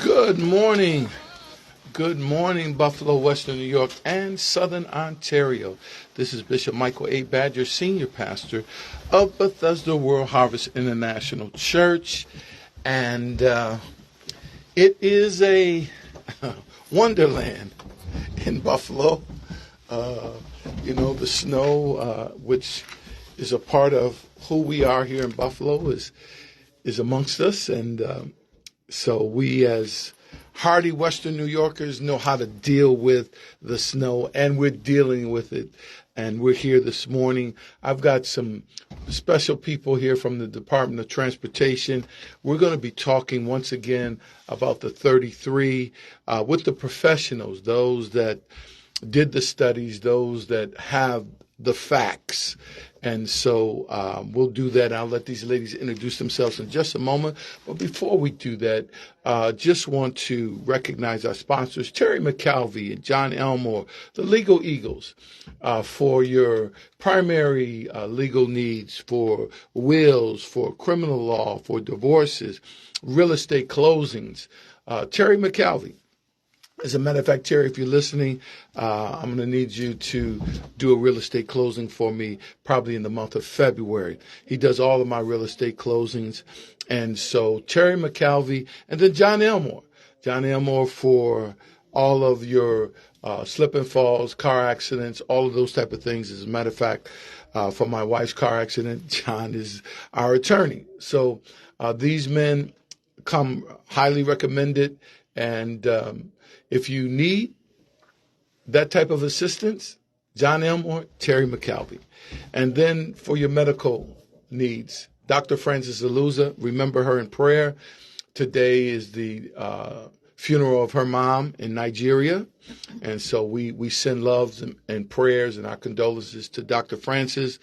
Good morning. Good morning, Buffalo, Western New York, and Southern Ontario. This is Bishop Michael A. Badger, Senior Pastor of Bethesda World Harvest International Church. And it is a wonderland in Buffalo. The snow, which is a part of who we are here in Buffalo, is amongst us. And so we, as hardy Western New Yorkers, know how to deal with the snow, and we're dealing with it. And we're here this morning. I've got some special people here from the Department of Transportation. We're going to be talking once again about the 33 with the professionals, those that did the studies, those that have the facts. And so we'll do that. I'll let these ladies introduce themselves in just a moment. But before we do that, just want to recognize our sponsors, Terry McKelvey and John Elmore, the Legal Eagles, for your primary legal needs, for wills, for criminal law, for divorces, real estate closings. Terry McKelvey. As a matter of fact, Terry, if you're listening, I'm going to need you to do a real estate closing for me probably in the month of February. He does all of my real estate closings. And so Terry McKelvey, and then John Elmore. John Elmore for all of your slip and falls, car accidents, all of those type of things. As a matter of fact, for my wife's car accident, John is our attorney. So these men come highly recommended. And if you need that type of assistance, John Elmore, Terry McKelvey. And then for your medical needs, Dr. Frances Aluza, remember her in prayer. Today is the funeral of her mom in Nigeria. And so we send loves and prayers and our condolences to Dr. Frances.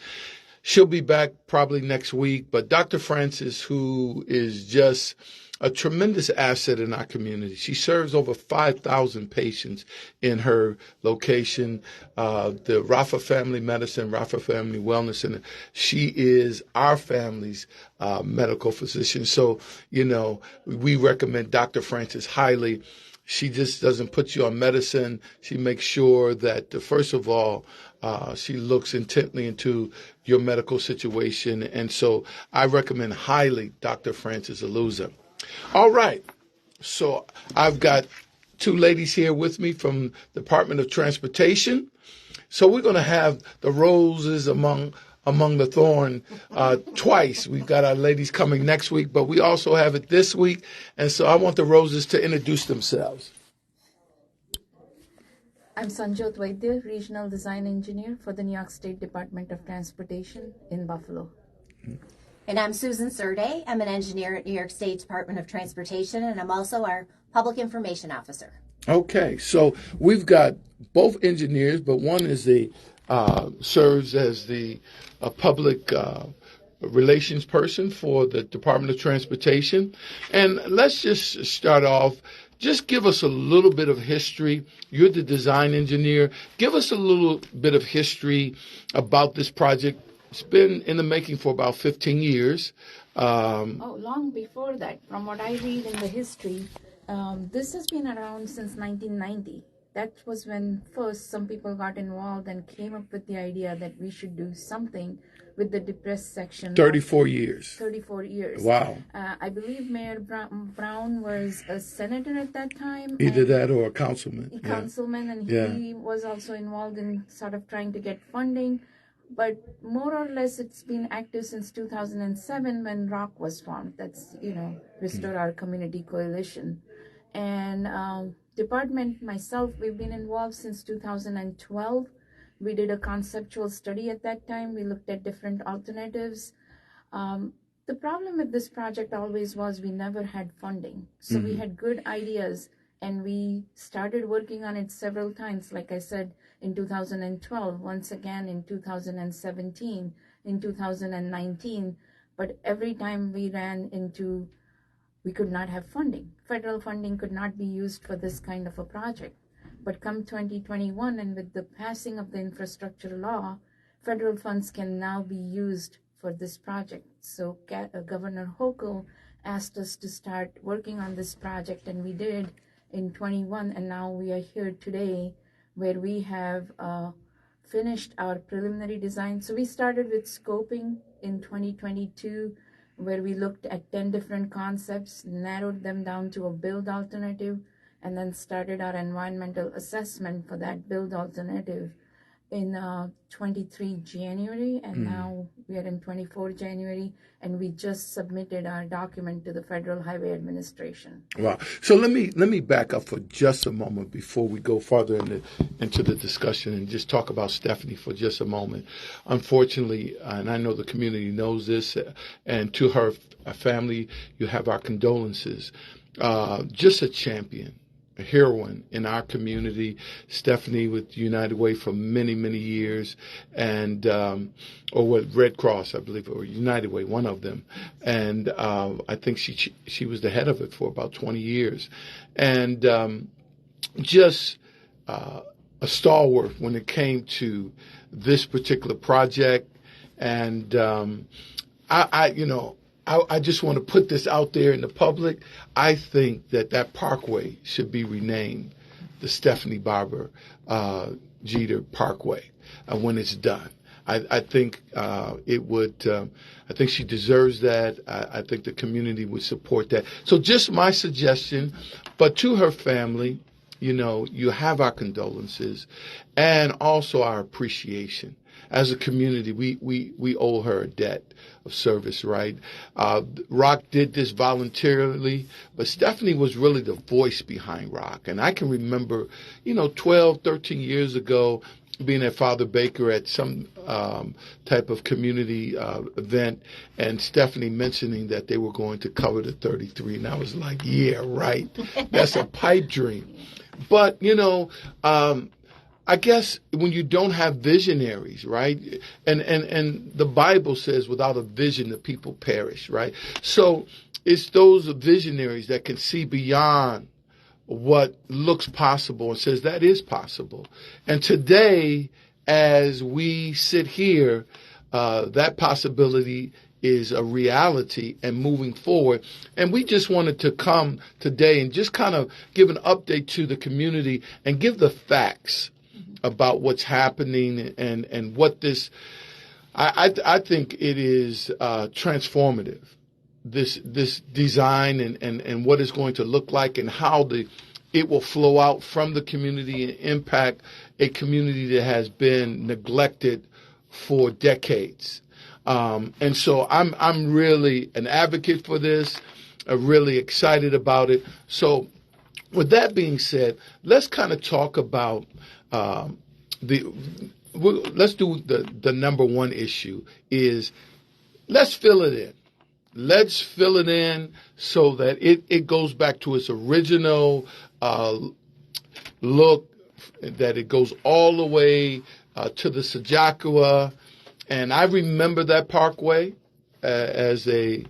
She'll be back probably next week. But Dr. Frances, who is just a tremendous asset in our community. She serves over 5,000 patients in her location, the Rafa Family Medicine, Rafa Family Wellness Center. She is our family's medical physician. So, we recommend Dr. Frances highly. She just doesn't put you on medicine. She makes sure that, first of all, she looks intently into your medical situation. And so I recommend highly Dr. Frances Aluza. All right. So I've got two ladies here with me from the Department of Transportation. So we're going to have the roses among the thorn twice. We've got our ladies coming next week, but we also have it this week. And so I want the roses to introduce themselves. I'm Sanchel, Dwighder, Regional Design Engineer for the New York State Department of Transportation in Buffalo. And I'm Susan Surday. I'm an engineer at New York State Department of Transportation, and I'm also our Public Information Officer. Okay, so we've got both engineers, but one is serves as the public relations person for the Department of Transportation. And let's just start off. Just give us a little bit of history. You're the design engineer. Give us a little bit of history about this project. It's been in the making for about 15 years. Long before that. From what I read in the history, this has been around since 1990. That was when first some people got involved and came up with the idea that we should do something with the depressed section. 34 years. 34 years. Wow. I believe Mayor Brown was a senator at that time. Either that or a councilman. And he was also involved in sort of trying to get funding. But more or less, it's been active since 2007 when ROC was formed. That's, Restore Our Community Coalition. And department, myself, we've been involved since 2012. We did a conceptual study at that time. We looked at different alternatives. The problem with this project always was we never had funding. So we had good ideas, and we started working on it several times, like I said, in 2012, once again in 2017, in 2019. But every time we ran into, we could not have funding. Federal funding could not be used for this kind of a project. But come 2021, and with the passing of the infrastructure law, federal funds can now be used for this project. So Governor Hochul asked us to start working on this project, and we did in 21, and now we are here today where we have finished our preliminary design. So we started with scoping in 2022, where we looked at 10 different concepts, narrowed them down to a build alternative, and then started our environmental assessment for that build alternative in 23 January, and now we are in 24 January, and we just submitted our document to the Federal Highway Administration. Wow. So let me back up for just a moment before we go further into the discussion and just talk about Stephanie for just a moment. Unfortunately, and I know the community knows this, and to her family, you have our condolences. Just a champion, a heroine in our community. Stephanie with United Way for many, many years, and or with Red Cross, I believe, or United Way, one of them. And I think she was the head of it for about 20 years, and just a stalwart when it came to this particular project. And I just want to put this out there in the public. I think that parkway should be renamed the Stephanie Barber Jeter Parkway when it's done. I think it would. I think she deserves that. I think the community would support that. So just my suggestion, but to her family, you have our condolences and also our appreciation. As a community, we owe her a debt of service, right? Rock did this voluntarily, but Stephanie was really the voice behind Rock. And I can remember, 12, 13 years ago, being at Father Baker at some type of community event, and Stephanie mentioning that they were going to cover the 33. And I was like, yeah, right. That's a pipe dream. But, I guess when you don't have visionaries, right? And the Bible says without a vision, the people perish, right? So it's those visionaries that can see beyond what looks possible and says that is possible. And today, as we sit here, that possibility is a reality and moving forward. And we just wanted to come today and just kind of give an update to the community and give the facts about what's happening and what this, I think it is transformative, this design and what it's going to look like and how it will flow out from the community and impact a community that has been neglected for decades. And so I'm really an advocate for this. I'm really excited about it. So with that being said, let's kind of talk about let's do the number one issue is let's fill it in. Let's fill it in so that it goes back to its original look, that it goes all the way to the Sajaqua. And I remember that parkway as a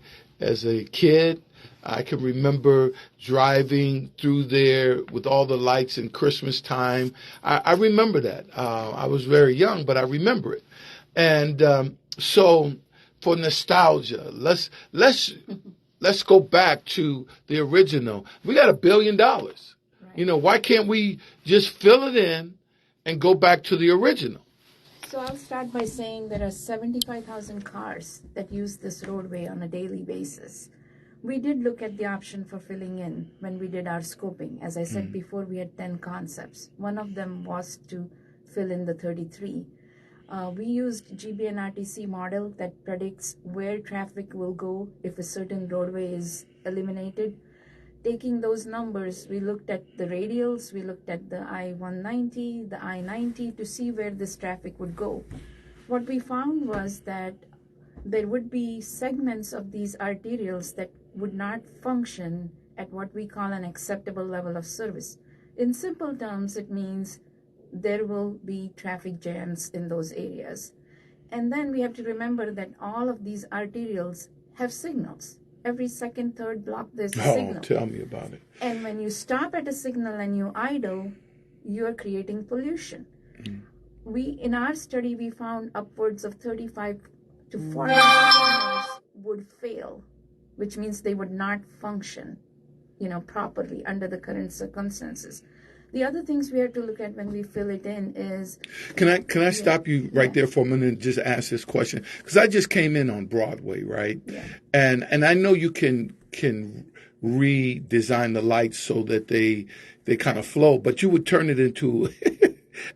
kid. I can remember driving through there with all the lights in Christmas time. I remember that. I was very young, but I remember it. And so for nostalgia, let's go back to the original. We got $1 billion. Right. Why can't we just fill it in and go back to the original? So I'll start by saying there are 75,000 cars that use this roadway on a daily basis. We did look at the option for filling in when we did our scoping. As I said before, we had 10 concepts. One of them was to fill in the 33. We used GBNRTC model that predicts where traffic will go if a certain roadway is eliminated. Taking those numbers, we looked at the radials, we looked at the I-190, the I-90 to see where this traffic would go. What we found was that there would be segments of these arterials that would not function at what we call an acceptable level of service. In simple terms, it means there will be traffic jams in those areas. And then we have to remember that all of these arterials have signals. Every second, third block, there's a signal. Tell me about it. And when you stop at a signal and you idle, you're creating pollution. In our study, we found upwards of 35 to 40 signals would fail which means they would not function, properly under the current circumstances. The other things we have to look at when we fill it in is... Can I stop you right there for a minute and just ask this question? Because I just came in on Broadway, right? Yeah. And I know you can redesign the lights so that they kind of flow, but you would turn it into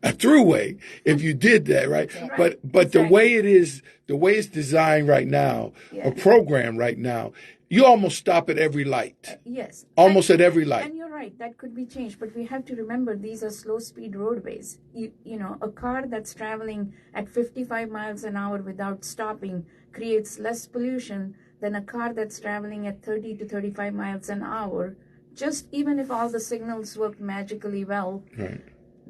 a throughway if you did that, right? Right. But the way it's designed right now, or programmed right now, you almost stop at every light. Yes. Almost at every light. And you're right, that could be changed, but we have to remember these are slow-speed roadways. A car that's traveling at 55 miles an hour without stopping creates less pollution than a car that's traveling at 30 to 35 miles an hour. Just even if all the signals work magically well, right.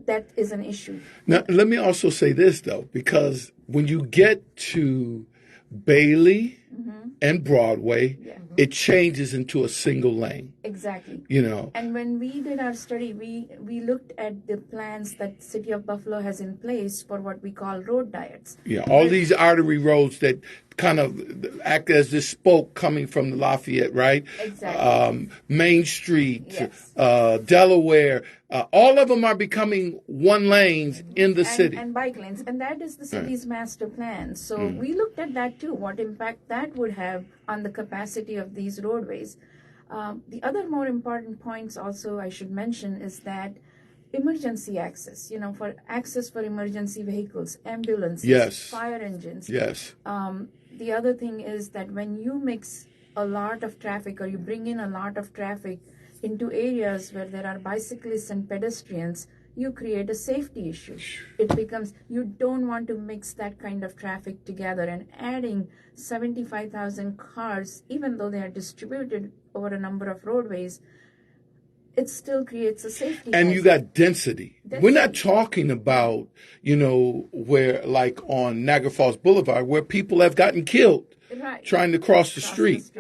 That is an issue. Now, let me also say this, though, because when you get to Bailey and Broadway, it changes into a single lane. Exactly. And when we did our study, we looked at the plans that City of Buffalo has in place for what we call road diets. Yeah, all these artery roads that kind of act as this spoke coming from the Lafayette, right? Exactly. Main Street, yes. Delaware, all of them are becoming one lanes in the city. And bike lanes. And that is the city's master plan. So we looked at that too, what impact that would have on the capacity of these roadways. The other more important points also I should mention is that emergency access, for access for emergency vehicles, ambulances, yes. fire engines. Yes. The other thing is that when you mix a lot of traffic or you bring in a lot of traffic into areas where there are bicyclists and pedestrians, you create a safety issue. It becomes, you don't want to mix that kind of traffic together, and adding 75,000 cars, even though they are distributed over a number of roadways, it still creates a safety And hazard. you got density. We're not talking about, where like on Niagara Falls Boulevard, where people have gotten killed trying to cross the street.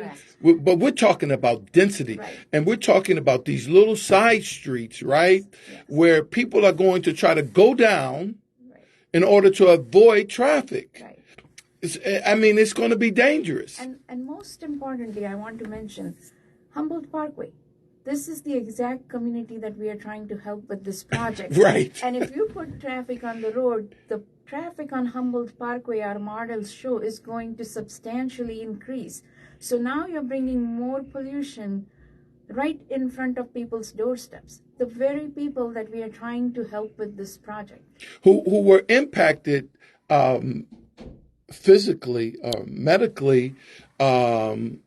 But we're talking about density. Right. And we're talking about these little side streets, right? Yes. Where people are going to try to go down in order to avoid traffic. Right. It's going to be dangerous. And most importantly, I want to mention Humboldt Parkway. This is the exact community that we are trying to help with this project. Right. And if you put traffic on the road, the traffic on Humboldt Parkway, our models show, is going to substantially increase. So now you're bringing more pollution right in front of people's doorsteps, the very people that we are trying to help with this project. Who were impacted physically, medically, and,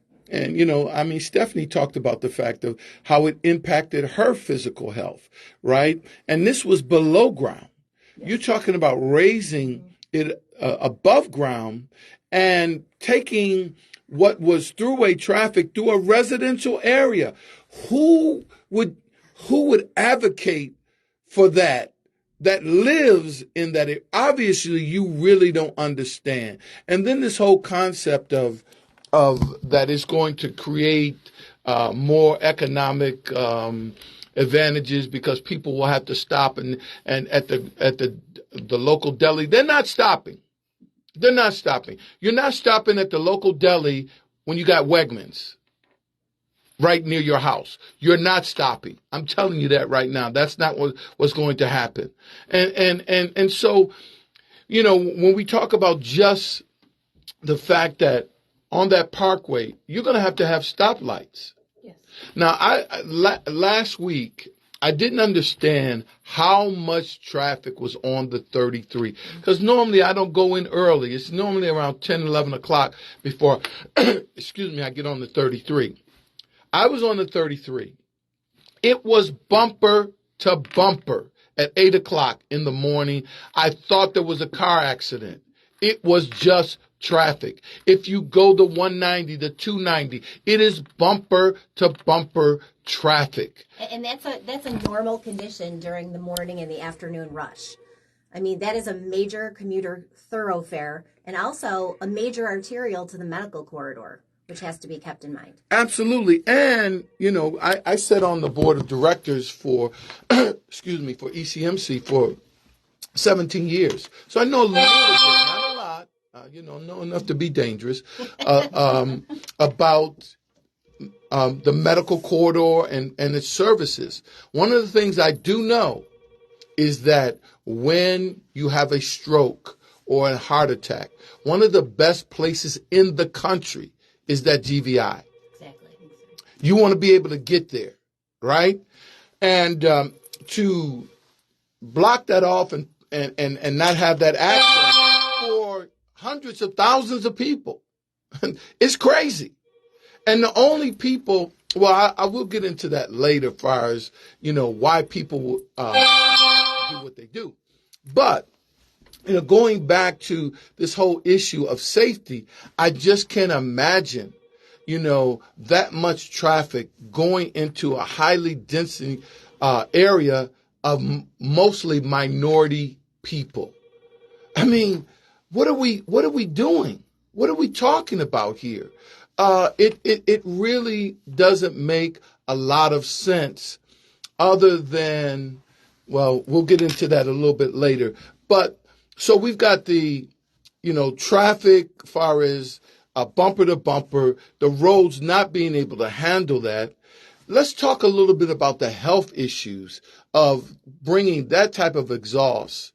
Stephanie talked about the fact of how it impacted her physical health, right? And this was below ground. Yes. You're talking about raising it above ground and taking what was throughway traffic through a residential area. Who would advocate for that lives in that area? Obviously, you really don't understand. And then this whole concept of that is going to create more economic advantages because people will have to stop and at the local deli. They're not stopping. You're not stopping at the local deli when you got Wegmans right near your house. You're not stopping. I'm telling you that right now. That's not what's going to happen. And so, when we talk about just the fact that on that parkway, you're going to have stoplights. Yes. Now, last week, I didn't understand how much traffic was on the 33. Because normally I don't go in early. It's normally around 10, 11 o'clock before, I get on the 33. I was on the 33. It was bumper to bumper at 8 o'clock in the morning. I thought there was a car accident. It was just traffic. If you go the 190, the 290, it is bumper to bumper traffic. And that's a normal condition during the morning and the afternoon rush. That is a major commuter thoroughfare and also a major arterial to the medical corridor, which has to be kept in mind. Absolutely. And, I sat on the board of directors for, for ECMC for 17 years. So I know a little bit, not a lot, know enough to be dangerous, about the medical corridor and its services. One of the things I do know is that when you have a stroke or a heart attack, one of the best places in the country is that GVI. Exactly. You want to be able to get there, right? And to block that off and not have that access for hundreds of thousands of people, it's crazy. And the only people, well, I will get into that later as far as, why people do what they do. But, going back to this whole issue of safety, I just can't imagine, that much traffic going into a highly dense area of mostly minority people. I mean, what are we doing? What are we talking about here? It really doesn't make a lot of sense other than, well, we'll get into that a little bit later. But so we've got the, traffic as far as bumper to bumper, the roads not being able to handle that. Let's talk a little bit about the health issues of bringing that type of exhaust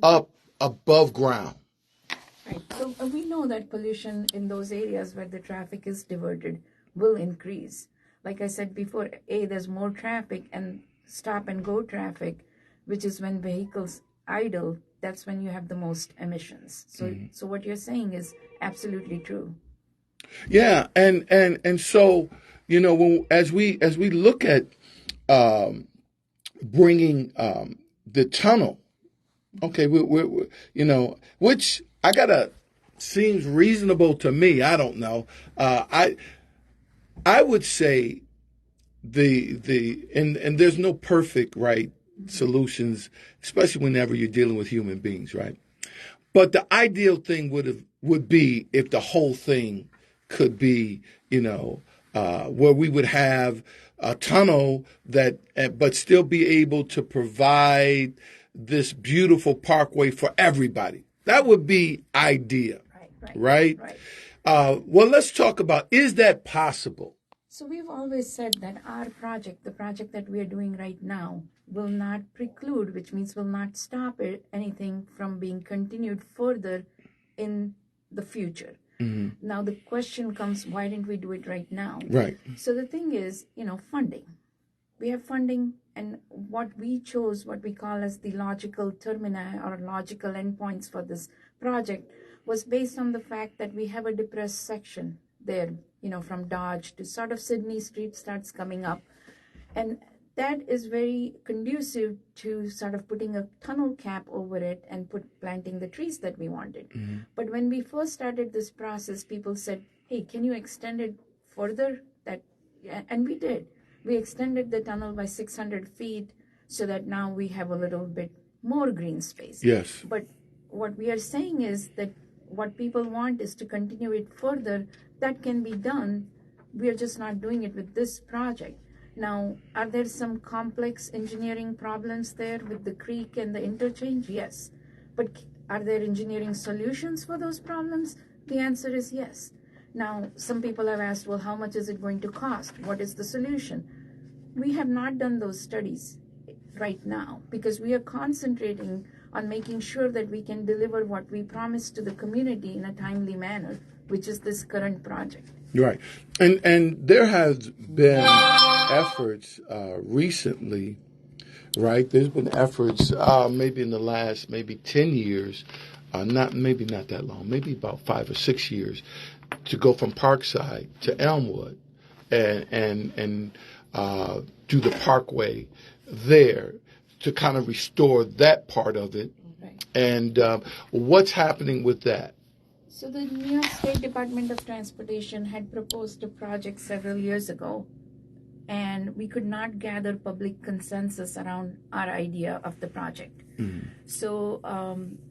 up above ground. Right. So we know that pollution in those areas where the traffic is diverted will increase. Like I said before, there's more traffic and stop and go traffic, which is when vehicles idle, that's when you have the most emissions. So what you're saying is absolutely true. Yeah, and so, as we look at bringing the tunnel, okay, we which seems reasonable to me. I don't know. I would say and there's no perfect solutions, especially whenever you're dealing with human beings, right? But the ideal thing would be if the whole thing could be, where we would have a tunnel but still be able to provide this beautiful parkway for everybody. That would be ideal, right? Well, let's talk about, is that possible? So we've always said that our project, the project that we are doing right now, will not preclude, which means will not stop anything from being continued further in the future. Mm-hmm. Now the question comes, why didn't we do it right now? Right. So the thing is, funding. We have funding, and what we chose, what we call as the logical termini or logical endpoints for this project, was based on the fact that we have a depressed section there, from Dodge to sort of Sydney Street starts coming up. And that is very conducive to sort of putting a tunnel cap over it and planting the trees that we wanted. Mm-hmm. But when we first started this process, people said, hey, can you extend it further? And we did. We extended the tunnel by 600 feet so that now we have a little bit more green space. Yes. But what we are saying is that what people want is to continue it further. That can be done. We are just not doing it with this project. Now, are there some complex engineering problems there with the creek and the interchange? Yes. But are there engineering solutions for those problems? The answer is yes. Now, some people have asked, well, how much is it going to cost? What is the solution? We have not done those studies right now because we are concentrating on making sure that we can deliver what we promised to the community in a timely manner, which is this current project. Right. And there has been efforts recently, right? There's been efforts maybe in the last 10 years, not that long, maybe about 5 or 6 years, to go from Parkside to Elmwood and do the parkway there to kind of restore that part of it. Right. And what's happening with that? So the New York State Department of Transportation had proposed a project several years ago, and we could not gather public consensus around our idea of the project. Mm-hmm. So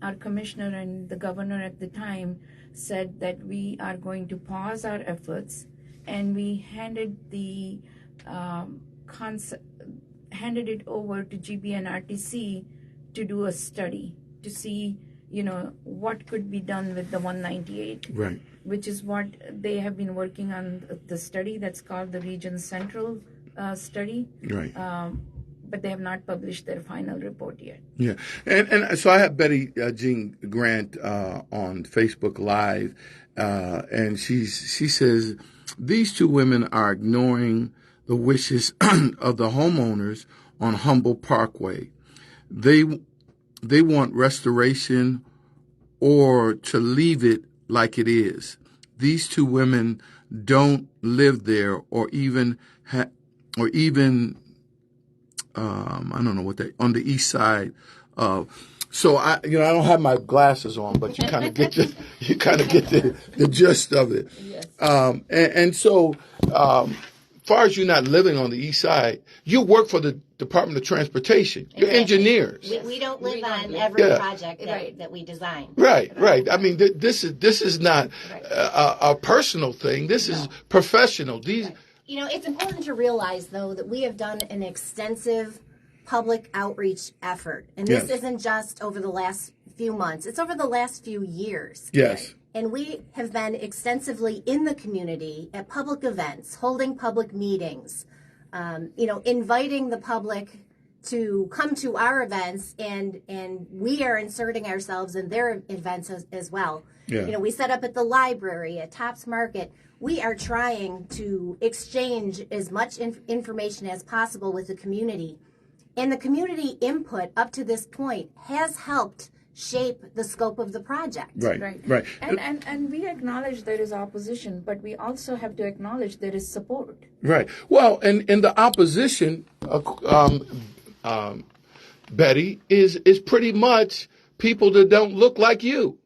our commissioner and the governor at the time said that we are going to pause our efforts, and we handed the handed it over to GBNRTC to do a study to see what could be done with the 198. Right. which is what they have been working on, the study that's called the Region Central study. Right. But they have not published their final report yet. Yeah. And so I have Betty Jean Grant on Facebook Live, and she says, these two women are ignoring the wishes of the homeowners on Humboldt Parkway. They want restoration or to leave it like it is. These two women don't live there or even I don't know what on the east side of. So I don't have my glasses on, but you kind of get the gist of it. Yes. And so, far as you're not living on the east side, you work for the Department of Transportation. You're engineers. We don't live on every project that we design. Right. I mean, this is not a personal thing. This is professional. These. It's important to realize, though, that we have done an extensive public outreach effort. And this isn't just over the last few months. It's over the last few years. Yes. And we have been extensively in the community at public events, holding public meetings, inviting the public to come to our events, and we are inserting ourselves in their events as well. Yeah. We set up at the library, at Tops Market. We are trying to exchange as much information as possible with the community. And the community input up to this point has helped shape the scope of the project. Right. And we acknowledge there is opposition, but we also have to acknowledge there is support. Right. Well, and the opposition, Betty, is pretty much people that don't look like you.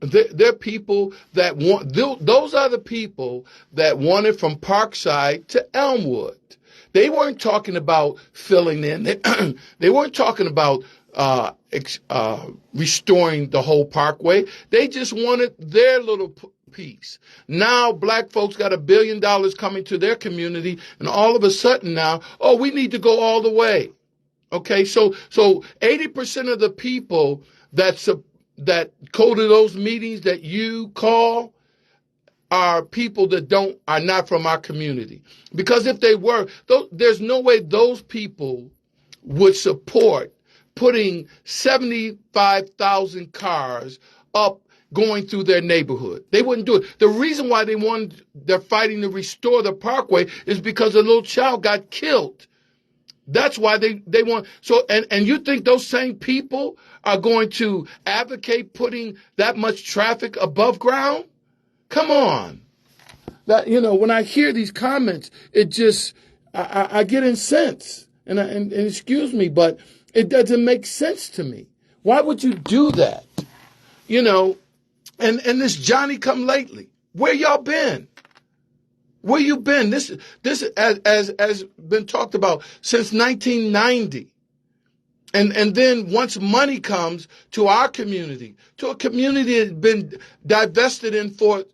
They're people that want. Those are the people that wanted from Parkside to Elmwood. They weren't talking about filling in. They weren't talking about restoring the whole parkway. They just wanted their little piece. Now black folks got $1 billion coming to their community, and all of a sudden now, we need to go all the way. Okay, so 80% of the people that go to those meetings that you call are people that are not from our community. Because if they were, there's no way those people would support putting 75,000 cars up going through their neighborhood. They wouldn't do it. The reason why they're fighting to restore the parkway is because a little child got killed. That's why they want. So, and you think those same people are going to advocate putting that much traffic above ground? Come on. That, when I hear these comments, it just, I get incensed. And excuse me, but it doesn't make sense to me. Why would you do that? And this Johnny come lately. Where y'all been? Where you been? This as been talked about since 1990. And then once money comes to our community, to a community that has been divested in for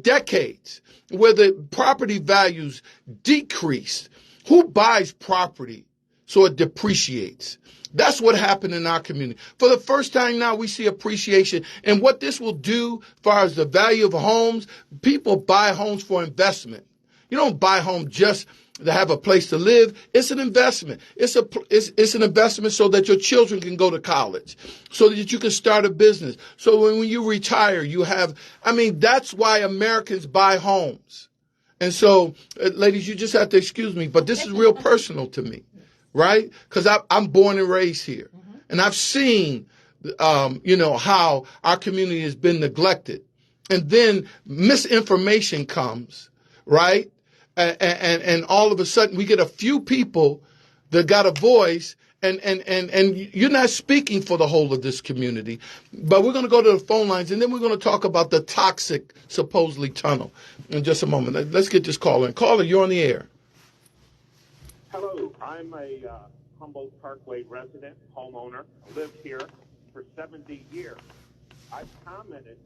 decades, where the property values decreased. Who buys property so it depreciates? That's what happened in our community. For the first time now, we see appreciation. And what this will do as far as the value of homes, people buy homes for investment. You don't buy a home just to have a place to live. It's an investment. It's an investment so that your children can go to college, so that you can start a business. So when you retire, you have, that's why Americans buy homes. And so, ladies, you just have to excuse me, but this is real personal to me, right? Because I'm born and raised here. Mm-hmm. And I've seen, how our community has been neglected. And then misinformation comes, right? And all of a sudden we get a few people that got a voice, and you're not speaking for the whole of this community. But we're going to go to the phone lines, and then we're going to talk about the toxic, supposedly, tunnel in just a moment. Let's get this caller in. Caller, you're on the air. Hello, I'm a Humboldt Parkway resident, homeowner, lived here for 70 years. I commented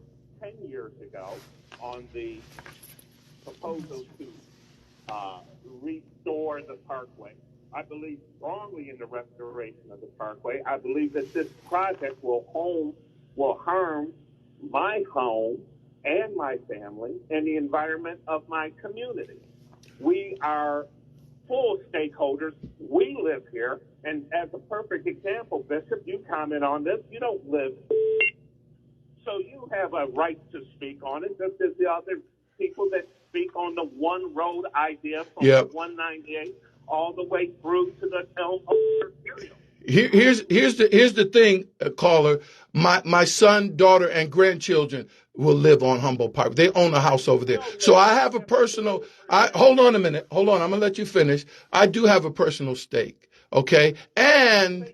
10 years ago on the proposal to restore the parkway. I believe strongly in the restoration of the parkway. I believe that this project will harm my home and my family and the environment of my community. We are full stakeholders. We live here, and as a perfect example, Bishop, you comment on this. You don't live, so you have a right to speak on it, just as the other people that speak on the one road idea from the 198 all the way through to the Elm Imperial. Here's the thing, caller. My son, daughter, and grandchildren will live on Humboldt Park. They own a house over there. So I have a personal. Hold on a minute. Hold on. I'm gonna let you finish. I do have a personal stake. Okay, and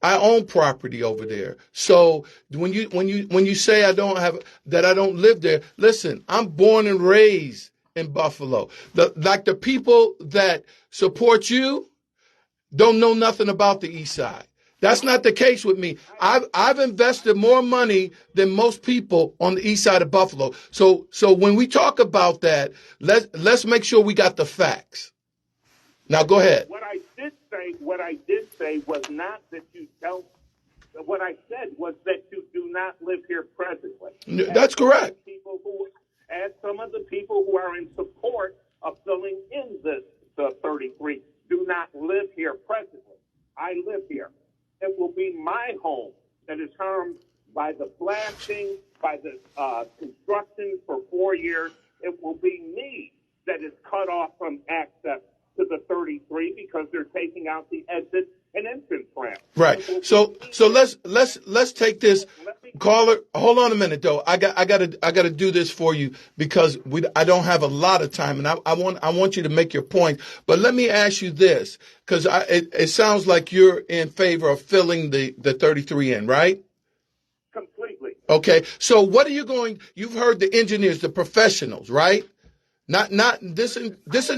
I own property over there. So when you say I don't live there, listen. I'm born and raised in Buffalo. The people that support you don't know nothing about the East Side. That's not the case with me. I've invested more money than most people on the East Side of Buffalo. So when we talk about that, let's make sure we got the facts. Now go ahead. What I did say was not that you don't. What I said was that you do not live here presently. That's correct. As some of the people who are in support of filling in the 33 do not live here presently. I live here. It will be my home that is harmed by the blasting, by the construction for 4 years. It will be me that is cut off from access to the 33 because they're taking out the exit and entrance ramp. Right. So let's take this. Caller, hold on a minute though. I gotta do this for you because I don't have a lot of time, and I want you to make your point. But let me ask you this, because it sounds like you're in favor of filling the 33 in, right? Completely. Okay. So what are you going? You've heard the engineers, the professionals, right? Not this.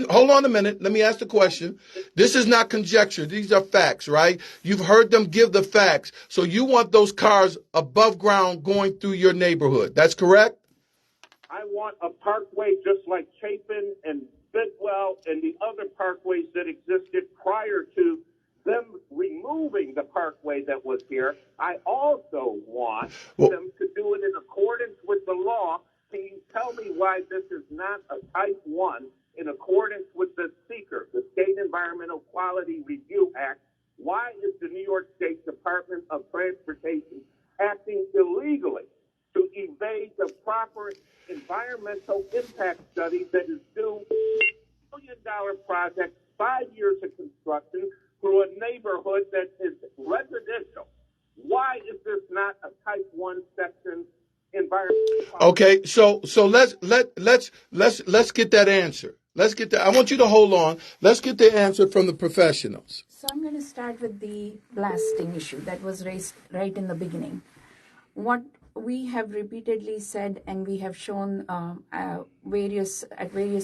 Hold on a minute. Let me ask the question. This is not conjecture. These are facts, right? You've heard them give the facts. So you want those cars above ground going through your neighborhood. That's correct? I want a parkway just like Chapin and Bidwell and the other parkways that existed prior to them removing the parkway that was here. I also want them to do it in accordance with the law. Can you tell me why this is not a type 1 in accordance with the SEQR, the State Environmental Quality Review Act? Why is the New York State Department of Transportation acting illegally to evade the proper environmental impact study that is due $1 billion project, 5 years of construction through a neighborhood that is residential? Why is this not a type 1 section? Okay, so let's get that answer. Let's get that. I want you to hold on. Let's get the answer from the professionals. So I'm going to start with the blasting issue that was raised right in the beginning. What we have repeatedly said, and we have shown at various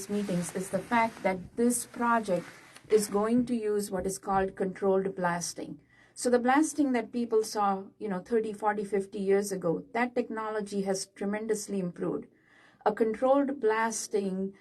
meetings, is the fact that this project is going to use what is called controlled blasting. So the blasting that people saw, 30, 40, 50 years ago, that technology has tremendously improved. A controlled blasting,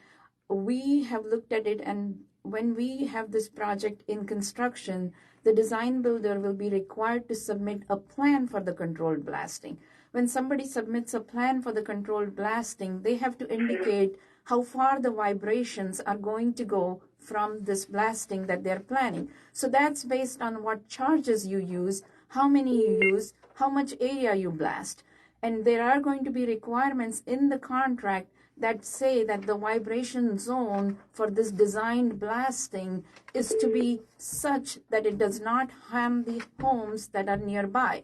we have looked at it, and when we have this project in construction, the design builder will be required to submit a plan for the controlled blasting. When somebody submits a plan for the controlled blasting, they have to indicate how far the vibrations are going to go from this blasting that they're planning. So that's based on what charges you use, how many you use, how much area you blast. And there are going to be requirements in the contract that say that the vibration zone for this designed blasting is to be such that it does not harm the homes that are nearby.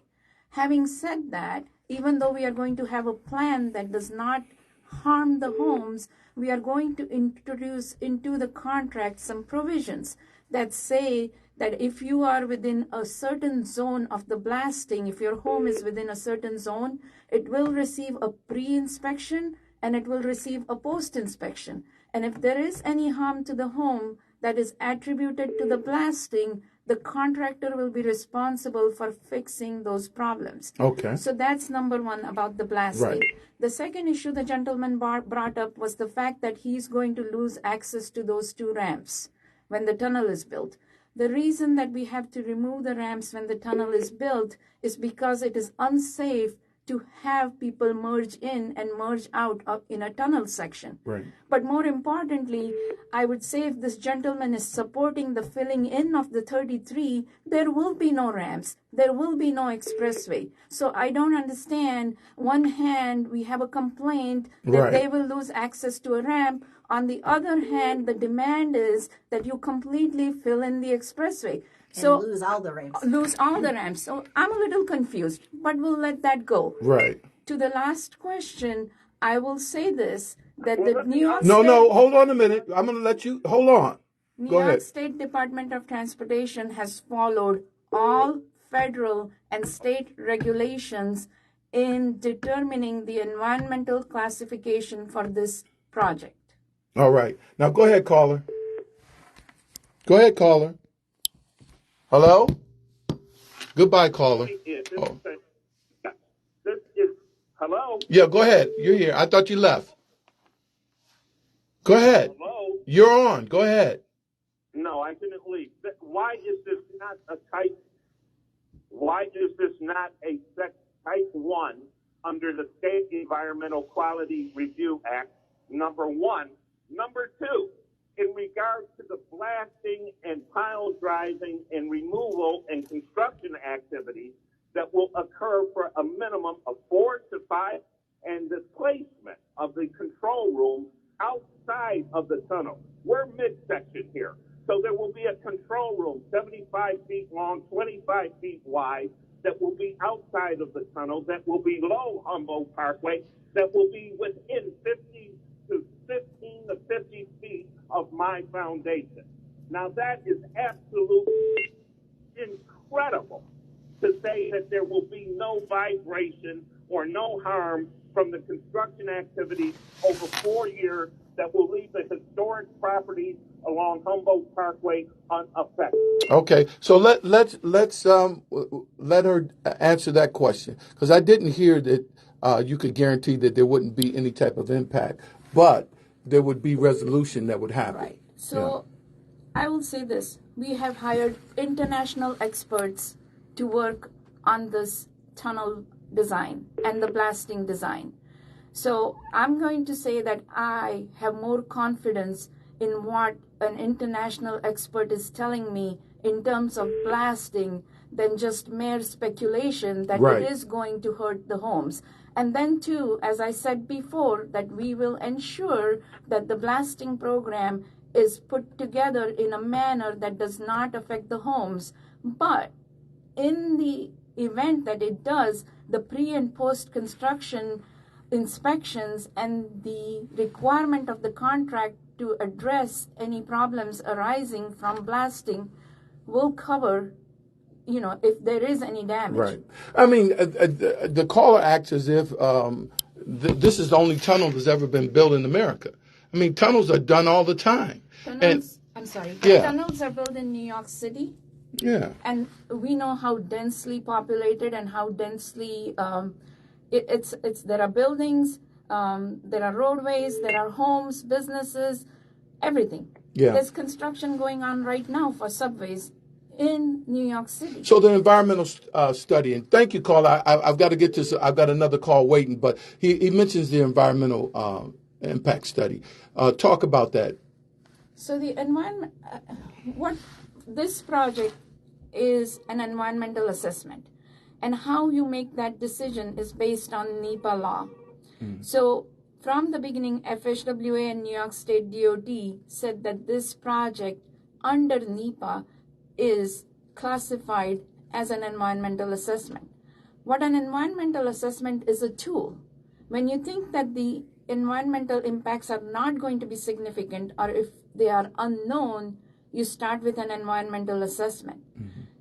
Having said that, even though we are going to have a plan that does not harm the homes, we are going to introduce into the contract some provisions that say that if you are within a certain zone of the blasting, if your home is within a certain zone, it will receive a pre-inspection and it will receive a post-inspection. And if there is any harm to the home that is attributed to the blasting, the contractor will be responsible for fixing those problems. Okay. So that's number one about the blasting. Right. The second issue the gentleman brought up was the fact that he's going to lose access to those 2 ramps when the tunnel is built. The reason that we have to remove the ramps when the tunnel is built is because it is unsafe to have people merge in and merge out in a tunnel section. Right. But more importantly, I would say if this gentleman is supporting the filling in of the 33, there will be no ramps. There will be no expressway. So I don't understand. One hand, we have a complaint that Right. they will lose access to a ramp. On the other hand, the demand is that you completely fill in the expressway. And lose all the ramps. Lose all the ramps. So I'm a little confused, but we'll let that go. Right. To the last question, I will say this, that the New York No, State, hold on a minute. I'm going to let you, hold on. New Go York ahead. State Department of Transportation has followed all federal and state regulations in determining the environmental classification for this project. All right. Now go ahead, caller. Go ahead, caller. Hello? Goodbye, caller. Oh. This is, hello? Yeah, go ahead. You're here. I thought you left. Go ahead. Hello? You're on. Go ahead. No, I didn't leave. Why is this not a type? Why is this not a type 1 under the State Environmental Quality Review Act? Number one. Number two, in regard to the blasting and pile driving and removal and construction activities that will occur for a minimum of 4 to 5, and the placement of the control room outside of the tunnel. We're midsection here. So there will be a control room 75 feet long, 25 feet wide, that will be outside of the tunnel, that will be below Humboldt Parkway, that will be within 15 to 50 feet of my foundation. Now that is absolutely incredible to say that there will be no vibration or no harm from the construction activity over 4 years that will leave the historic properties along Humboldt Parkway unaffected. Okay, so let's let her answer that question, because I didn't hear that you could guarantee that there wouldn't be any type of impact, but there would be resolution that would happen. Right. So I will say this. We have hired international experts to work on this tunnel design and the blasting design. So I'm going to say that I have more confidence in what an international expert is telling me in terms of blasting than just mere speculation that Right. it is going to hurt the homes. And then too, as I said before, that we will ensure that the blasting program is put together in a manner that does not affect the homes. But in the event that it does, the pre and post construction inspections and the requirement of the contract to address any problems arising from blasting will cover, if there is any damage. Right. I mean, the caller acts as if this is the only tunnel that's ever been built in America. I mean, tunnels are done all the time. Tunnels are built in New York City. Yeah. And we know how densely populated and how densely there are buildings, there are roadways, there are homes, businesses, everything. Yeah. There's construction going on right now for subways in New York City. So the environmental study, and thank you, caller. I've got to get this. I've got another call waiting, but he mentions the environmental impact study. Talk about that. So the environment, what this project is an environmental assessment, and how you make that decision is based on NEPA law. So from the beginning, FHWA and New York State DOT said that this project under NEPA is classified as an environmental assessment. What an environmental assessment is a tool. When you think that the environmental impacts are not going to be significant, or if they are unknown, you start with an environmental assessment.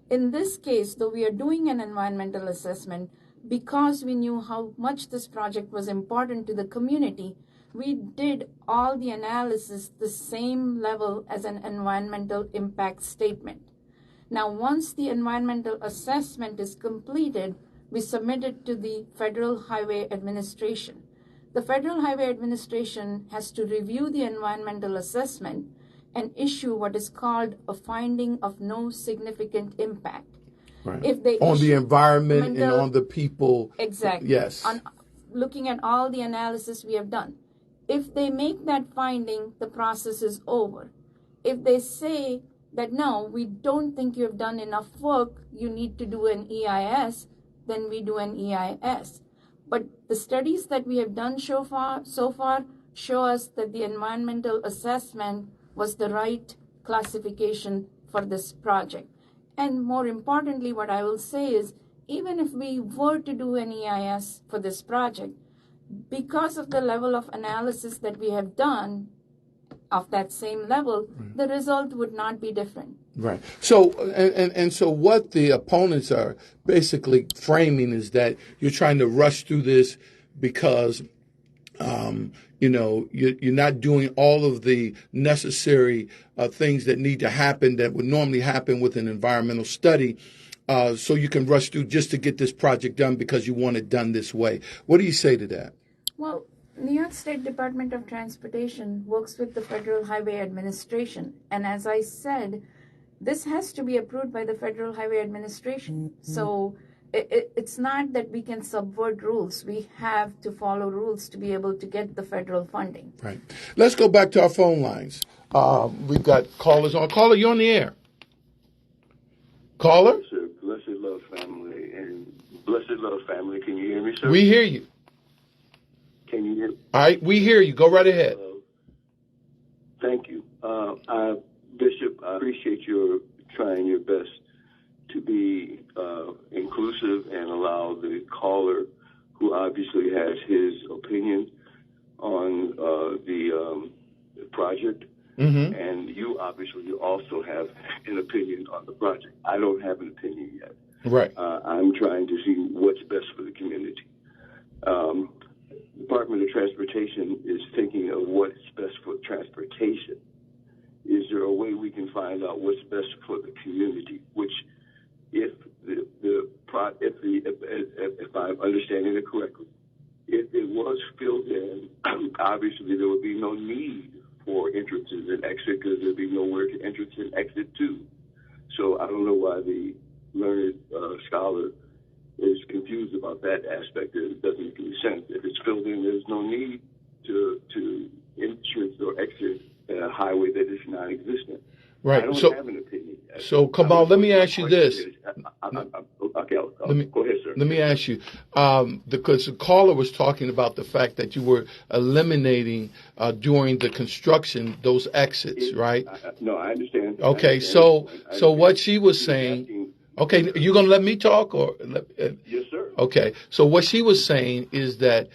In this case, though we are doing an environmental assessment, because we knew how much this project was important to the community, we did all the analysis the same level as an environmental impact statement. Now, once the environmental assessment is completed, we submit it to the Federal Highway Administration. The Federal Highway Administration has to review the environmental assessment and issue what is called a finding of no significant impact. Right. If they On the environment and mental- on the people. Exactly. Yes. On looking at all the analysis we have done. If they make that finding, the process is over. If they say that no, we don't think you have done enough work, you need to do an EIS, then we do an EIS. But the studies that we have done so far show us that the environmental assessment was the right classification for this project. And more importantly, what I will say is, even if we were to do an EIS for this project, because of the level of analysis that we have done of that same level, the result would not be different. Right. So, and so what the opponents are basically framing is that you're trying to rush through this because, you're not doing all of the necessary things that need to happen that would normally happen with an environmental study. So you can rush through just to get this project done because you want it done this way. What do you say to that? Well, New York State Department of Transportation works with the Federal Highway Administration. And as I said, this has to be approved by the Federal Highway Administration. So it's not that we can subvert rules. We have to follow rules to be able to get the federal funding. Right. Let's go back to our phone lines. We've got callers on. Caller, you're on the air. Caller? Blessed love family and blessed love family. Can you hear me, sir? We hear you. Can you hear me? All right, we hear you. Go right ahead. Thank you. Bishop, I appreciate your trying your best to be inclusive and allow the caller, who obviously has his opinion on the project, and you obviously also have an opinion on the project. I don't have an opinion yet. Right. I'm trying to see what's best for the community. Department of Transportation is thinking of what's best for transportation. Is there a way we can find out what's best for the community? Which, if I'm understanding it correctly, if it was filled in, obviously there would be no need for entrances and exit because there'd be nowhere to entrance and exit to. So I don't know why the learned scholar is confused about that aspect. It doesn't make any sense. If it's filled in, there's no need to entrance or exit a highway that is non-existent. Right. I don't have an opinion. So, Kamal, let me ask you this. Okay, go ahead, sir. Let me ask you, because the caller was talking about the fact that you were eliminating during the construction those exits, right? No, I understand. Okay, so what she was saying. Okay, you gonna let me talk or? Yes, sir. Okay, so what she was saying is that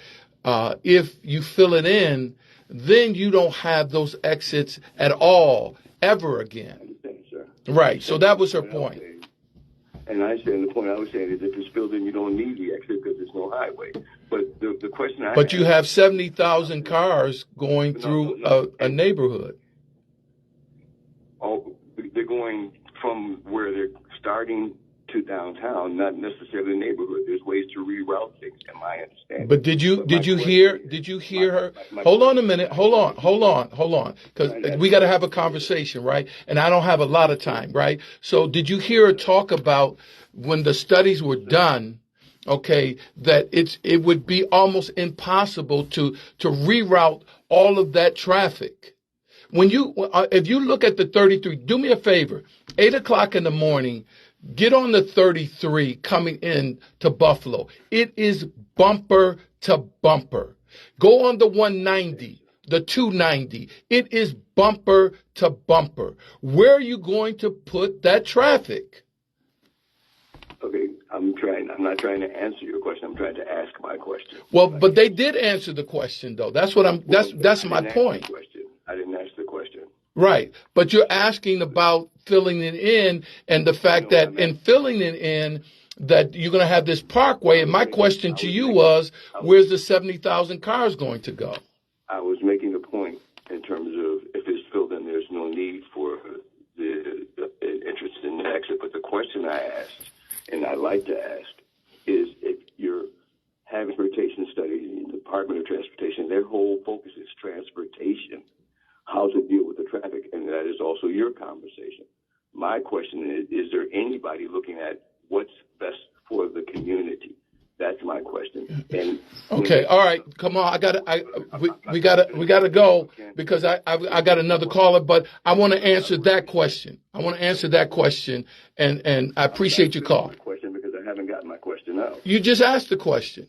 if you fill it in, then you don't have those exits at all ever again. I understand, sir. Right. So that was her point. And I understand the point I was saying is if it's filled in, you don't need the exit because there's no highway. But the question I But you have 70,000 cars going through a neighborhood. Oh, they're going from where they're starting to downtown, not necessarily the neighborhood. There's ways to reroute things, in my understanding. But did you hear her? Hold on a minute. Hold on. Because we got to have a conversation, right? And I don't have a lot of time, right? So did you hear her talk about when the studies were done? Okay, that it would be almost impossible to reroute all of that traffic. If you look at the 33, do me a favor, 8:00 in the morning. Get on the 33 coming in to Buffalo. It is bumper to bumper. Go on the 190, the 290. It is bumper to bumper. Where are you going to put that traffic? Okay, I'm not trying to answer your question. I'm trying to ask my question. Well, but they did answer the question though. That's my point. I didn't ask the question. Right. But you're asking about filling it in and the fact that in filling it in that you're going to have this parkway. And my question to you was, where's the 70,000 cars going to go? I was making a point in terms of if it's filled in, there's no need for the entrance and the exit. But the question I asked, and I'd like to ask, is if you're having transportation studies in the Department of Transportation, their whole focus is transportation. How to deal with the traffic, and that is also your conversation. My question is there anybody looking at what's best for the community? That's my question. And okay, all right, come on. We gotta go because I got another caller, but I want to answer that question. And I appreciate your call. My question, because I haven't gotten my question out. You just asked the question.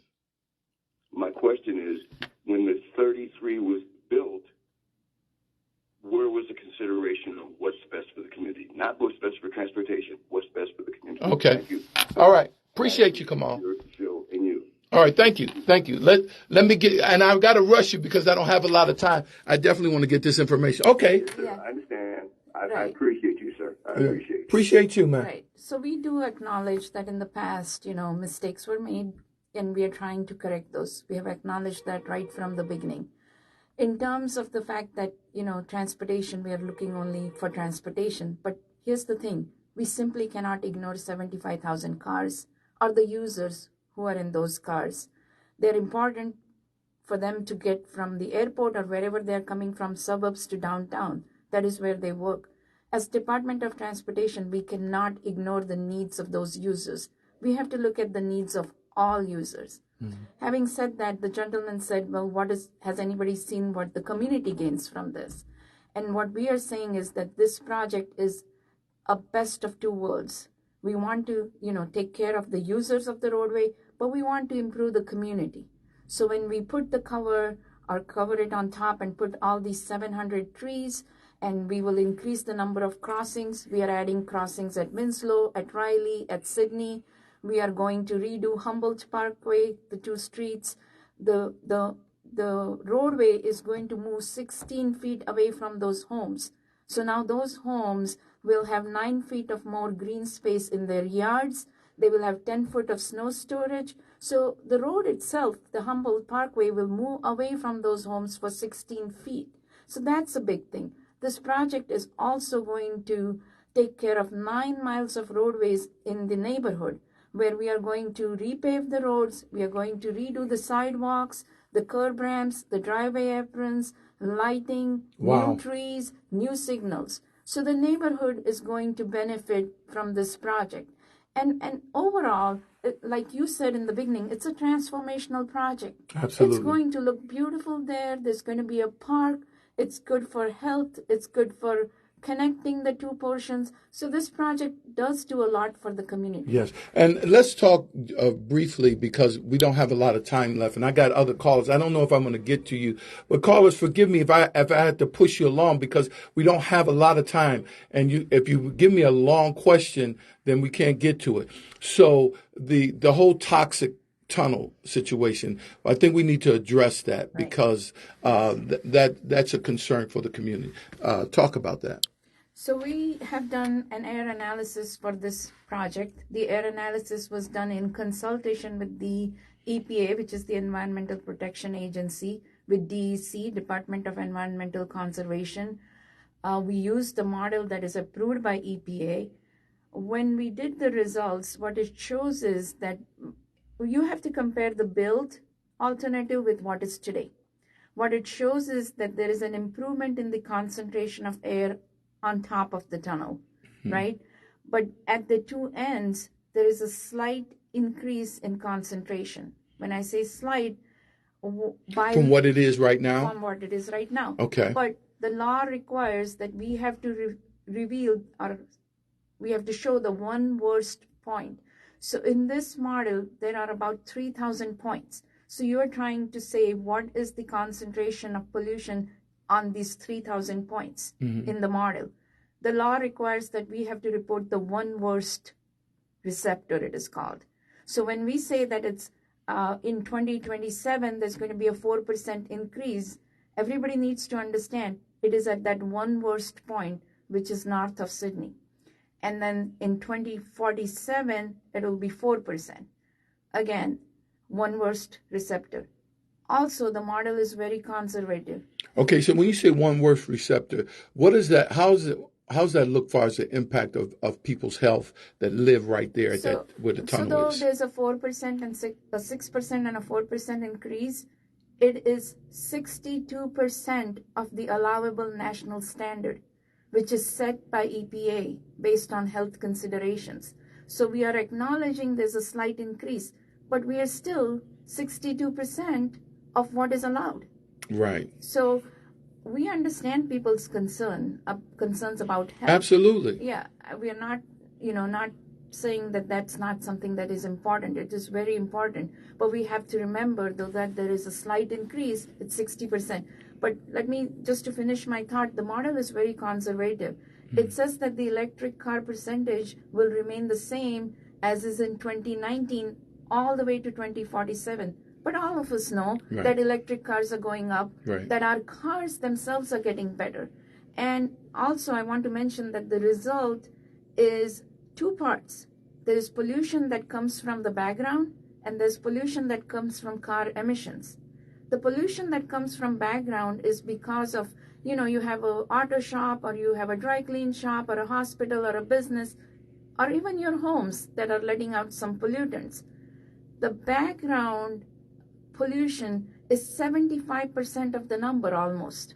My question is, when the 33 was built, where was the consideration of what's best for the community? Not what's best for transportation, what's best for the community. Okay. Thank you. All right. Appreciate you, Kamal. Phil, and you. All right, thank you. Let me get, and I've got to rush you because I don't have a lot of time. I definitely want to get this information. Okay. Yeah. I understand. I Right. appreciate you, sir. I appreciate you. Appreciate you, man. Right. So we do acknowledge that in the past, mistakes were made, and we are trying to correct those. We have acknowledged that right from the beginning. In terms of the fact that, transportation, we are looking only for transportation. But here's the thing. We simply cannot ignore 75,000 cars or the users who are in those cars. They're important for them to get from the airport or wherever they're coming from, suburbs to downtown. That is where they work. As Department of Transportation, we cannot ignore the needs of those users. We have to look at the needs of all users. Mm-hmm. Having said that, the gentleman said, well, has anybody seen what the community gains from this? And what we are saying is that this project is a best of two worlds. We want to, take care of the users of the roadway, but we want to improve the community. So when we put the cover it on top and put all these 700 trees, and we will increase the number of crossings. We are adding crossings at Winslow, at Riley, at Sydney. We are going to redo Humboldt Parkway, the two streets. The roadway is going to move 16 feet away from those homes. So now those homes will have 9 feet of more green space in their yards. They will have 10 foot of snow storage. So the road itself, the Humboldt Parkway, will move away from those homes for 16 feet. So that's a big thing. This project is also going to take care of 9 miles of roadways in the neighborhood, where we are going to repave the roads, we are going to redo the sidewalks, the curb ramps, the driveway aprons, lighting, Wow. new trees, new signals. So the neighborhood is going to benefit from this project. And overall, like you said in the beginning, it's a transformational project. Absolutely. It's going to look beautiful there. There's going to be a park. It's good for health. It's good for connecting the two portions. So this project does do a lot for the community. Yes. And let's talk briefly, because we don't have a lot of time left, and I got other callers. I don't know if I'm going to get to you, but callers, forgive me if I had to push you along, because we don't have a lot of time. And if you give me a long question, then we can't get to it. So the whole toxic tunnel situation, I think we need to address that, right, because that's a concern for the community. Talk about that. So we have done an air analysis for this project. The air analysis was done in consultation with the EPA, which is the Environmental Protection Agency, with DEC, Department of Environmental Conservation. We used the model that is approved by EPA. When we did the results, what it shows is that you have to compare the build alternative with what is today. What it shows is that there is an improvement in the concentration of air on top of the tunnel, right? But at the two ends, there is a slight increase in concentration. When I say slight, from what it is right now? From what it is right now. Okay. But the law requires that we have to reveal, or we have to show the one worst point. So in this model, there are about 3,000 points. So you are trying to say what is the concentration of pollution on these 3,000 points in the model. The law requires that we have to report the one worst receptor, it is called. So when we say that it's in 2027, there's going to be a 4% increase, everybody needs to understand it is at that one worst point, which is north of Sydney. And then in 2047, it will be 4%. Again, one worst receptor. Also, the model is very conservative. Okay, so when you say one worst receptor, what is that? How's that look far as the impact of people's health that live right there where the tunnel is? So though there's a 4% and a 6% and a 4% increase, it is 62% of the allowable national standard, which is set by EPA based on health considerations. So we are acknowledging there's a slight increase, but we are still 62% of what is allowed. Right. So we understand people's concerns about health. Absolutely. Yeah, we are not, not saying that that's not something that is important. It is very important. But we have to remember, though, that there is a slight increase. It's 60%. But let me, just to finish my thought, the model is very conservative. It says that the electric car percentage will remain the same as is in 2019 all the way to 2047. But all of us know that electric cars are going up, that our cars themselves are getting better. And also I want to mention that the result is two parts. There is pollution that comes from the background, and there's pollution that comes from car emissions. The pollution that comes from background is because of, you have a auto shop, or you have a dry clean shop, or a hospital, or a business, or even your homes that are letting out some pollutants. The background pollution is 75% of the number almost.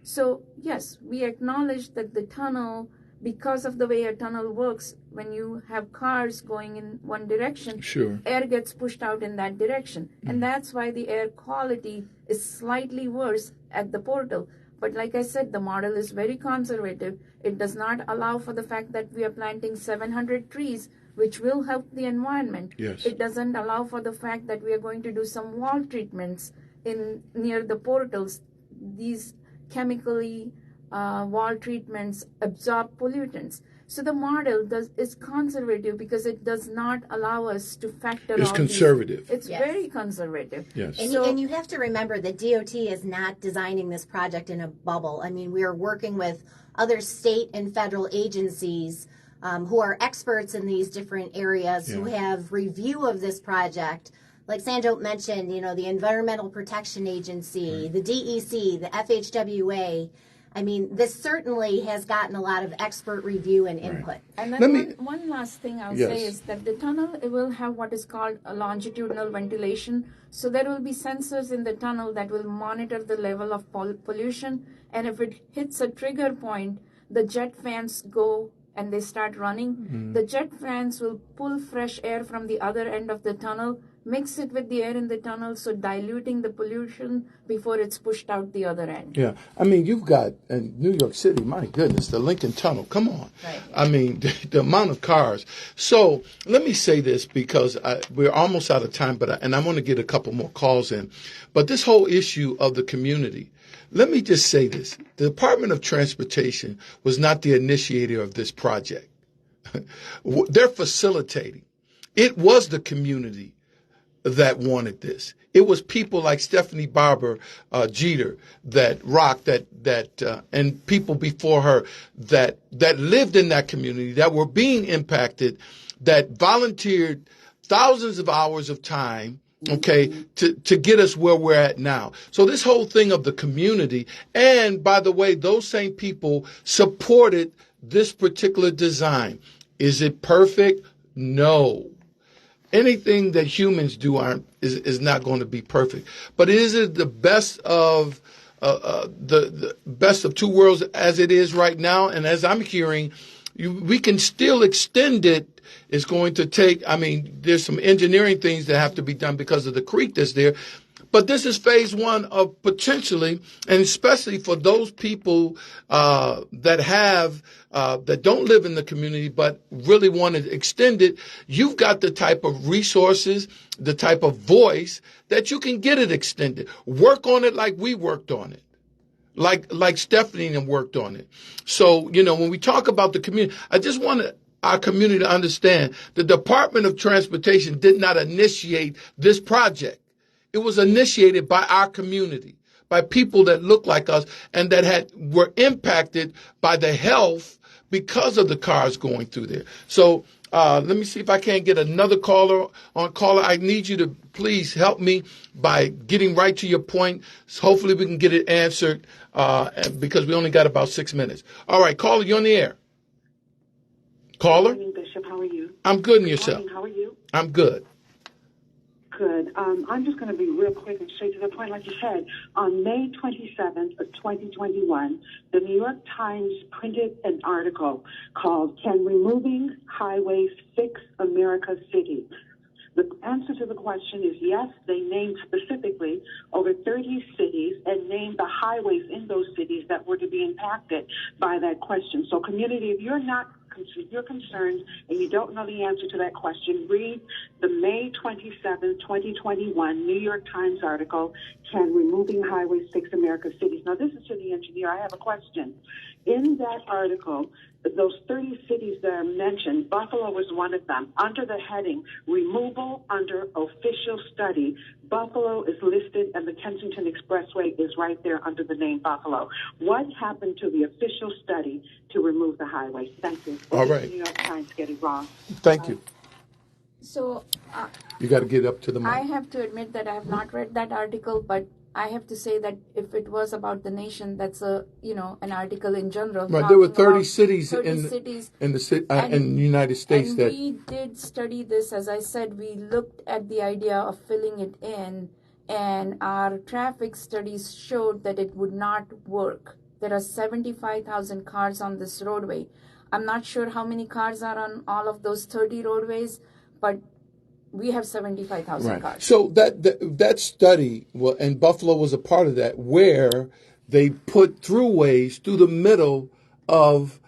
So yes, we acknowledge that the tunnel, because of the way a tunnel works, when you have cars going in one direction, air gets pushed out in that direction. And that's why the air quality is slightly worse at the portal. But like I said, the model is very conservative. It does not allow for the fact that we are planting 700 trees, which will help the environment. Yes. It doesn't allow for the fact that we are going to do some wall treatments near the portals. These chemically wall treatments absorb pollutants. So the model is conservative because it does not allow us to factor It's all conservative. It's very conservative. Yes. And you have to remember that DOT is not designing this project in a bubble. I mean, we are working with other state and federal agencies who are experts in these different areas, who have review of this project. Like Sanchel mentioned, the Environmental Protection Agency, the DEC, the FHWA. I mean, this certainly has gotten a lot of expert review and input. And then one last thing I'll say is that the tunnel, it will have what is called a longitudinal ventilation. So there will be sensors in the tunnel that will monitor the level of pollution. And if it hits a trigger point, the jet fans go and they start running. The jet fans will pull fresh air from the other end of the tunnel, mix it with the air in the tunnel, so diluting the pollution before it's pushed out the other end. Yeah. I mean, you've got in New York City, my goodness, the Lincoln Tunnel. Come on. Right. I mean, the amount of cars. So let me say this because we're almost out of time, and I want to get a couple more calls in. But this whole issue of the community, let me just say this. The Department of Transportation was not the initiator of this project. They're facilitating. It was the community that wanted this. It was people like Stephanie Barber, Jeter, and people before her that lived in that community, that were being impacted, that volunteered thousands of hours of time, to get us where we're at now. So this whole thing of the community, and by the way, those same people supported this particular design. Is it perfect? No. Anything that humans do is not going to be perfect. But is it the best of the best of two worlds as it is right now? And as I'm hearing, we can still extend it. It's going to take, there's some engineering things that have to be done because of the creek that's there. But this is phase one of potentially, and especially for those people that don't live in the community but really want to extend it. You've got the type of resources, the type of voice that you can get it extended. Work on it like we worked on it, like Stephanie and worked on it. So when we talk about the community, I just want our community to understand the Department of Transportation did not initiate this project. It was initiated by our community, by people that look like us and that were impacted by the health because of the cars going through there. So let me see if I can't get another caller on. Caller, I need you to please help me by getting right to your point. So hopefully we can get it answered because we only got about 6 minutes. All right, caller, you're on the air. Caller? Good morning, Bishop. How are you? I'm good, and yourself? Good morning. How are you? I'm good. good. I'm just going to be real quick and straight to the point. Like you said, on May 27th of 2021, the New York Times printed an article called "Can Removing Highways Fix America's Cities?" The answer to the question is yes. They named specifically over 30 cities and named the highways in those cities that were to be impacted by that question. So, community, if you're concerned and you don't know the answer to that question, read the May 27, 2021 New York Times article, "Can Removing Highways Fix America's Cities?" Now, this is to the engineer. I have a question. In that article, those 30 cities that are mentioned, Buffalo was one of them. Under the heading, Removal Under Official Study, Buffalo is listed and the Kensington Expressway is right there under the name Buffalo. What happened to the official study to remove the highway? Thank you. All right. The New York Times get it wrong. Thank you. So You got to get up to the mic. I have to admit that I have not read that article, but I have to say that if it was about the nation, that's an article in general. Right, there were 30 cities in the United States and that we did study this. As I said, we looked at the idea of filling it in, and our traffic studies showed that it would not work. There are 75,000 cars on this roadway. I'm not sure how many cars are on all of those 30 roadways, but we have 75,000 cars. So that study, and Buffalo was a part of that, where they put throughways through the middle of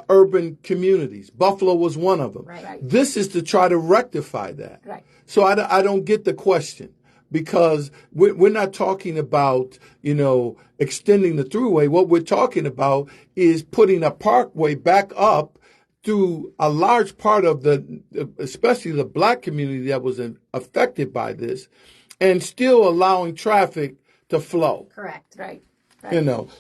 urban communities. Buffalo was one of them. Right. This is to try to rectify that. Right. So I don't get the question, because we're not talking about, extending the throughway. What we're talking about is putting a parkway back up through a large part of especially the black community that was affected by this, and still allowing traffic to flow. Correct. Right.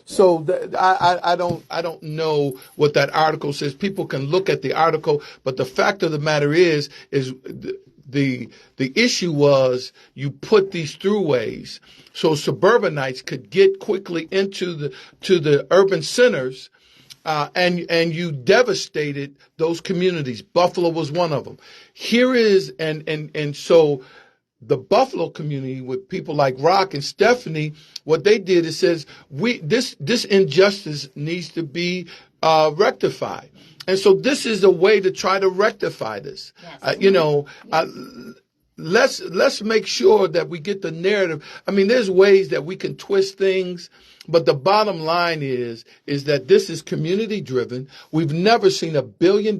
So I don't know what that article says. People can look at the article, but the fact of the matter is the issue was you put these throughways so suburbanites could get quickly into the urban centers. And you devastated those communities. Buffalo was one of them. Here is, and so the Buffalo community with people like Rock and Stephanie, what they did is says, this injustice needs to be rectified. And so this is a way to try to rectify this. Yes. Let's make sure that we get the narrative. I mean, there's ways that we can twist things, but the bottom line is that this is community driven. We've never seen $1 billion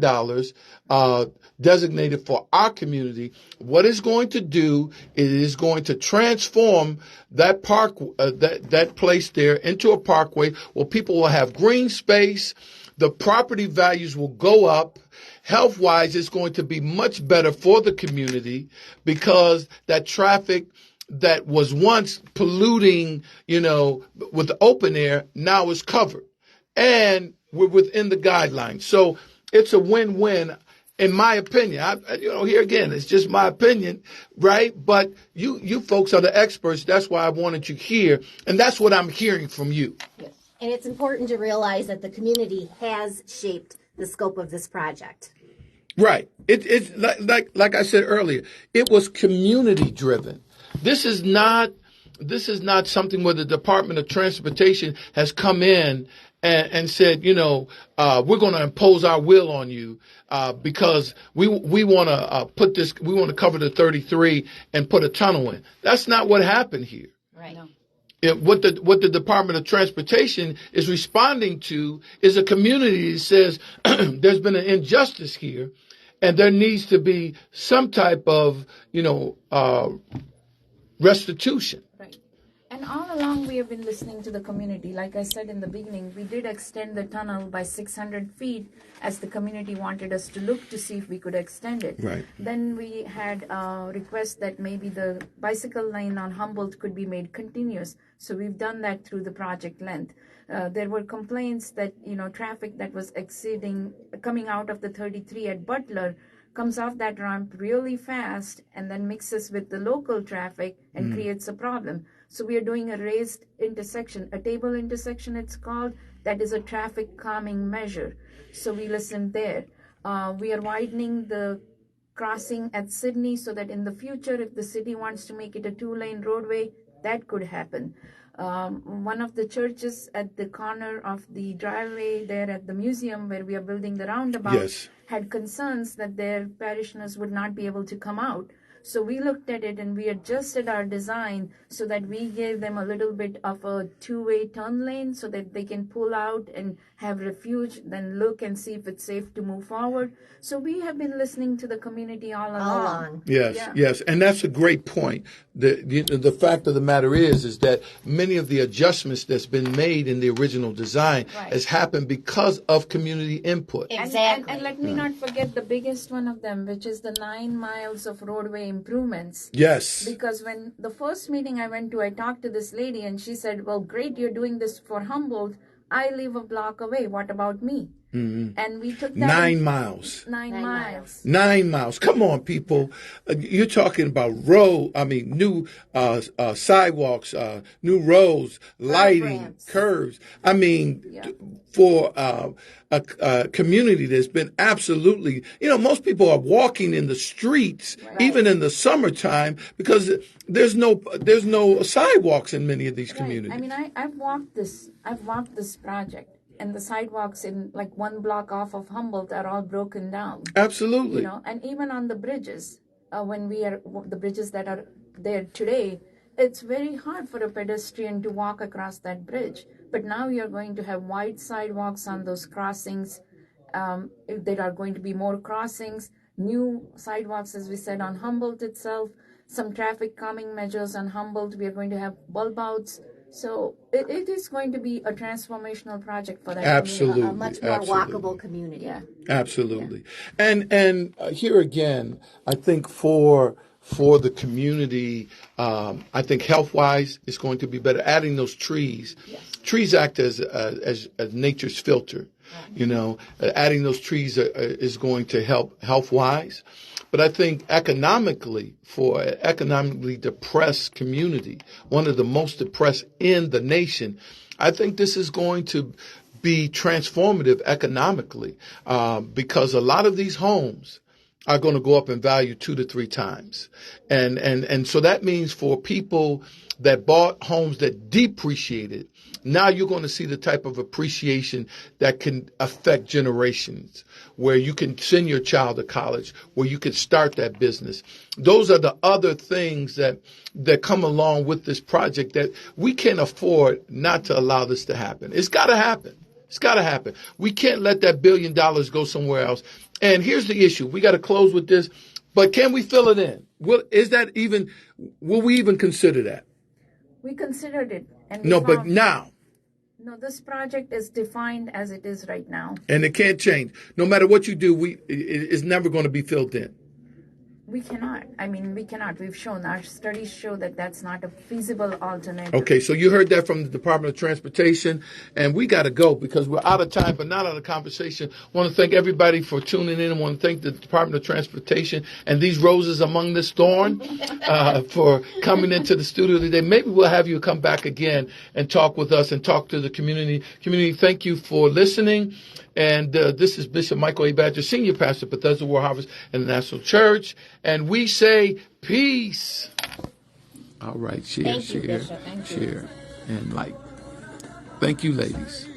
designated for our community. What it's going to do is going to transform that park, that place there into a parkway where people will have green space. The property values will go up. Health-wise, it's going to be much better for the community, because that traffic that was once polluting, with the open air, now is covered. And we're within the guidelines. So it's a win-win, in my opinion. Here again, it's just my opinion, right? But you folks are the experts. That's why I wanted you here. And that's what I'm hearing from you. Yes. And it's important to realize that the community has shaped the scope of this project. Right. It's like I said earlier, it was community driven. This is not something where the Department of Transportation has come in and said, we're going to impose our will on you because we want to we want to cover the 33 and put a tunnel in. That's not what happened here. Right. No. What the Department of Transportation is responding to is a community that says there's been an injustice here, and there needs to be some type of restitution. Right. And all along we have been listening to the community. Like I said in the beginning, we did extend the tunnel by 600 feet as the community wanted us to look to see if we could extend it. Right. Then we had a request that maybe the bicycle lane on Humboldt could be made continuous. So we've done that through the project length. There were complaints that, traffic that was coming out of the 33 at Butler comes off that ramp really fast and then mixes with the local traffic and creates a problem. So we are doing a raised intersection, a table intersection it's called, that is a traffic calming measure. So we listened there. We are widening the crossing at Sydney, so that in the future, if the city wants to make it a 2-lane roadway, that could happen. One of the churches at the corner of the driveway there at the museum where we are building the roundabout Yes. had concerns that their parishioners would not be able to come out. So we looked at it and we adjusted our design so that we gave them a little bit of a 2-way turn lane so that they can pull out and have refuge, then look and see if it's safe to move forward. So we have been listening to the community all along. Yes, Yeah. yes, and that's a great point. The fact of the matter is that many of the adjustments that's been made in the original design Right. has happened because of community input. Exactly. And let me not forget the biggest one of them, which is the 9 miles of roadway improvements. Yes. Because when the first meeting I went to, I talked to this lady and she said, well, great, you're doing this for Humboldt. I live a block away. What about me? Mm-hmm. And we took that 9 miles. 9 miles. 9 miles. Come on, people. You're talking about new sidewalks, new roads, lighting, ramps. curves. I mean, for a community that's been absolutely, most people are walking in the streets, even in the summertime, because there's no sidewalks in many of these communities. I mean, I've walked this project. And the sidewalks in like 1 block off of Humboldt are all broken down. Absolutely. And even on the bridges, the bridges that are there today, it's very hard for a pedestrian to walk across that bridge. But now you're going to have wide sidewalks on those crossings. There are going to be more crossings, new sidewalks, as we said, on Humboldt itself, some traffic calming measures on Humboldt. We are going to have bulb outs. So it is going to be a transformational project for that Absolutely. community. A much more walkable community. Yeah. Absolutely. Yeah. And here again, I think for the community, I think health-wise, it's going to be better. Adding those trees. Yes. Trees act as nature's filter. Right. Adding those trees is going to help health-wise. But I think economically, for an economically depressed community, one of the most depressed in the nation, I think this is going to be transformative economically because a lot of these homes are going to go up in value 2 to 3 times. And so that means for people that bought homes that depreciated, now you're going to see the type of appreciation that can affect generations, where you can send your child to college, where you can start that business. Those are the other things that come along with this project that we can't afford not to allow this to happen. It's got to happen. It's got to happen. We can't let that $1 billion go somewhere else. And here's the issue. We got to close with this, but can we fill it in? Will we even consider that? We considered it. And but now. No, this project is defined as it is right now. And it can't change. No matter what you do, it's never going to be filled in. We cannot. We cannot. We've shown, our studies show that that's not a feasible alternative. Okay, so you heard that from the Department of Transportation, and we got to go because we're out of time, but not out of conversation. I want to thank everybody for tuning in. I want to thank the Department of Transportation and these roses among this thorn for coming into the studio today. Maybe we'll have you come back again and talk with us and talk to the community. Community, thank you for listening. And this is Bishop Michael A. Badger, Senior Pastor, Bethesda World Harvest International Church. And we say peace. All right, share, and like. Thank you, ladies.